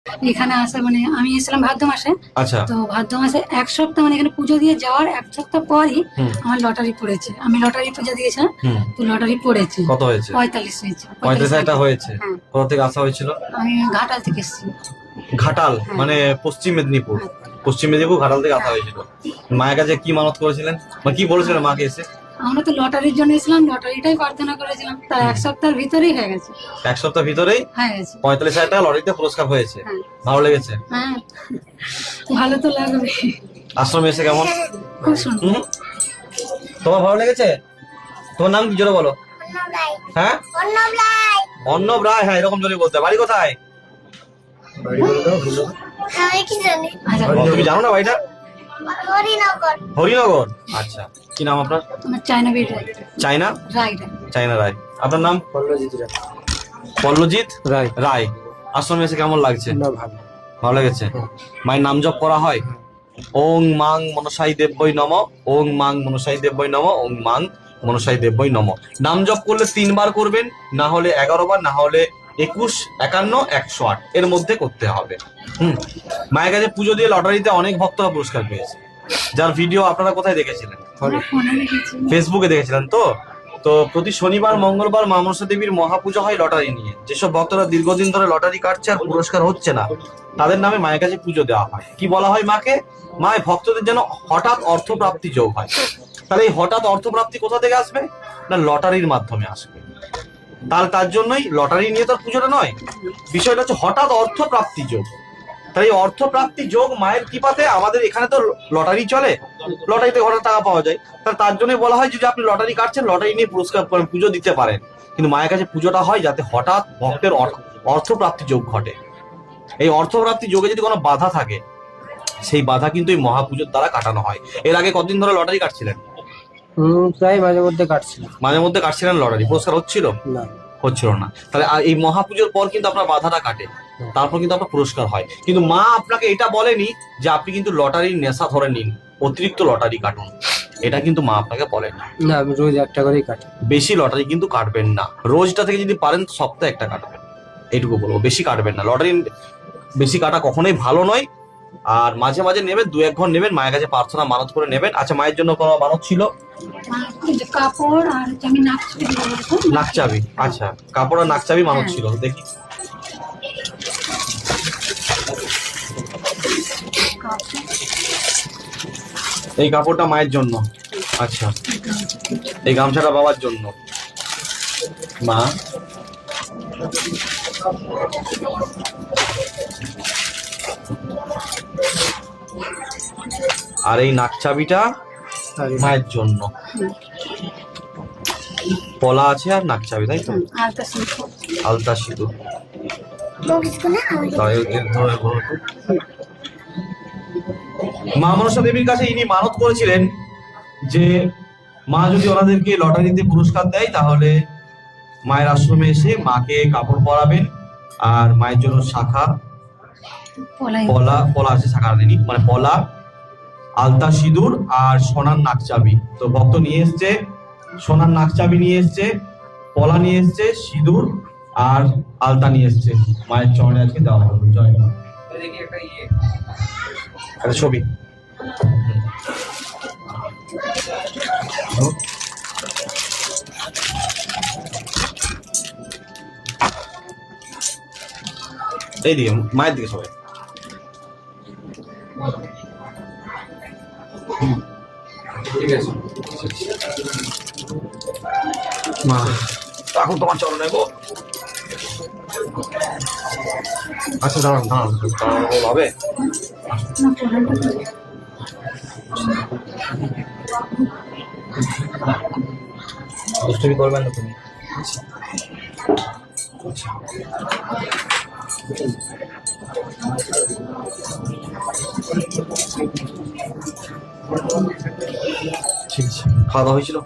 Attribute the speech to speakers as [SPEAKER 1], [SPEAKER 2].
[SPEAKER 1] এখানে আসা মানে আমি এসেছিলাম ভাদ্র মাসে।
[SPEAKER 2] আচ্ছা।
[SPEAKER 1] তো ভাদ্র মাসে এক সপ্তাহ মানে এখানে পুজো দিয়ে যাওয়ার এক সপ্তাহ পরই আমার লটারি পড়েছে। আমি লটারি পুজো দিয়েছিলাম, তো লটারি পড়েছে।
[SPEAKER 2] কত হয়েছে?
[SPEAKER 1] 45 হয়েছে।
[SPEAKER 2] 45,000 হয়েছে।
[SPEAKER 1] হ্যাঁ।
[SPEAKER 2] কোথা থেকে আসা হয়েছিল?
[SPEAKER 1] আমি ঘাটাল থেকে এসেছি।
[SPEAKER 2] ঘাটাল মানে পশ্চিম মেদিনীপুর। পশ্চিম মেদিনীপুর ঘাটাল থেকে আসা হয়েছিল। মায়ের কাছে কি মানত করেছিলেন বা কি বলেছিলেন মাকে এসে?
[SPEAKER 1] আমরা তো লটারির জন্য এসেছিলাম, লটারিটাই প্রার্থনা করেছিলাম। তার এক সপ্তাহের ভিতরেই হয়ে গেছে।
[SPEAKER 2] এক সপ্তাহ ভিতরেই
[SPEAKER 1] হয়ে গেছে।
[SPEAKER 2] 45,000 টাকা লটারিতে পুরস্কার হয়েছে। ভালো লেগেছে?
[SPEAKER 1] হ্যাঁ, ভালো তো লাগবে।
[SPEAKER 2] আশ্রমে এসে কেমন?
[SPEAKER 1] খুব সুন্দর।
[SPEAKER 2] তোমার ভালো লেগেছে? তোমার নাম কি জোরে বলো? হ্যাঁ, অর্ণব রায়। হ্যাঁ, এরকম জোরে বলতে। বাড়ি কোথায়? তুমি জানো না বাড়িটা? হরিনগর। আচ্ছা, কি নাম আপনার? চায়না চায়না রায়। আপনার নাম? পল্লজিৎ রায়। আশ্রমে এসে কেমন লাগছে? ভালো লেগেছে। মায়ের নাম জপ করা হয়? ওং মাং মনসাই দেব্যই নমঃ, ওং মাং মনসাই দেব্যই নমঃ, ওং মাং মনসাই দেব্যই নমঃ। নাম জপ করলে 3 বার করবেন, না হলে 11 বার, না হলে 21, 51, 108 এর মধ্যে করতে হবে। মায়ের কাছে পুজো দিয়ে লটারিতে অনেক ভক্তরা পুরস্কার পেয়েছে, যার ভিডিও আপনারা কোথায় দেখেছিলেন? ফেসবুকে দেখেছিলেন তো? তো প্রতি শনিবার মঙ্গলবার মা মনসা দেবীর মহাপূজা হয় লটারি নিয়ে। যেসব ভক্তরা দীর্ঘদিন ধরে লটারি কাটছে আর পুরস্কার হচ্ছে না, তাদের নামে মায়ের কাছে পুজো দেওয়া হয়। কি বলা হয় মাকে? মায়ের ভক্তদের যেন হঠাৎ অর্থপ্রাপ্তি যোগ হয়। তাহলে এই হঠাৎ অর্থপ্রাপ্তি কোথা থেকে আসবে? না, লটারির মাধ্যমে আসবে। তার জন্যই লটারি নিয়ে তার পুজোটা নয়, বিষয়টা হচ্ছে হঠাৎ অর্থপ্রাপ্তি যোগ। তাই অর্থপ্রাপ্তি যোগ মায়ের কৃপাতে আমাদের এখানে তো লটারি চলে, লটারিতে হঠাৎ টাকা পাওয়া যায়। তার জন্যই বলা হয় যদি আপনি লটারি কাটছেন, লটারি নিয়ে পুরস্কার পুজো দিতে পারেন। কিন্তু মায়ের কাছে পুজোটা হয় যাতে হঠাৎ ভক্তের অর্থপ্রাপ্তি যোগ ঘটে। এই অর্থপ্রাপ্তি যোগে যদি কোনো বাধা থাকে, সেই বাধা কিন্তু এই মহাপুজোর দ্বারা কাটানো হয়। এর আগে কতদিন ধরে লটারি কাটছিলেন?
[SPEAKER 3] প্রায় মাঝে মধ্যে
[SPEAKER 2] কাটছিলেন লটারি, পুরস্কার হচ্ছিল না। তাহলে এই মহাপুজোর পর কিন্তু আপনার বাধাটা কাটে, তারপর কিন্তু আপনার পুরস্কার হয়। কিন্তু মা আপনাকে এটা বলেনি যে আপনি কিন্তু লটারির নেশা ধরে নিন, অতিরিক্ত লটারি কাটুন। এটা কিন্তু মা আপনাকে বলেনি।
[SPEAKER 3] না, আমি রোজ একটা করেই কাটি।
[SPEAKER 2] বেশি লটারি কিন্তু কাটবেন না। রোজটা থেকে যদি পারেন সপ্তাহে একটা কাটবেন, এইটুকু বলবো। বেশি কাটবেন না। লটারি বেশি কাটা কখনোই ভালো নয়। আর মাঝে মাঝে নেবেন, 2-1 ঘর নেবেন, মায়ের কাছে প্রার্থনা মানত করে নেবেন। আচ্ছা, মায়ের জন্য কোনো মানত ছিল?
[SPEAKER 1] কাপড় আর
[SPEAKER 2] নাকচাবি। আচ্ছা, কাপড় আর নাকচাবি মানত ছিল। দেখি এই কাপড়টা মায়ের জন্য। আচ্ছা, এই গামছাটা বাবার জন্য। মা, আর এই নাকচাবিটা মায়ের জন্য। পলা আছে আর নাকচাবি, তাই তো? আলতা সিঁদুর। মা মনসা দেবীর কাছে ইনি মানত করেছিলেন যে মা যদি ওনাদেরকে লটারিতে পুরস্কার দেয়, তাহলে মায়ের আশ্রমে এসে মাকে কাপড় পরাবেন আর মায়ের জন্য শাখা, পলা আছে, শাখা নেই, মানে পলা, আলতা সিঁদুর আর সোনার নাকচাবি। তো ভক্ত নিয়ে এসছে, সোনার নাকচাবি নিয়ে এসছে, পলা নিয়ে এসছে, সিঁদুর আর আলতা নিয়ে এসছে। মায়ের চরণে আজকে দেওয়া হবে। জয় মা। একটা ছবি। এইদিকে, মায়ের দিকে সবাই। ঠিক আছে মা, এখন তোমার চলো নেবো। আচ্ছা, দাঁড়ান হবে। দুষ্টুমি করবেন না তুমি। ঠিক আছে, খাওয়া দাওয়া হয়েছিল?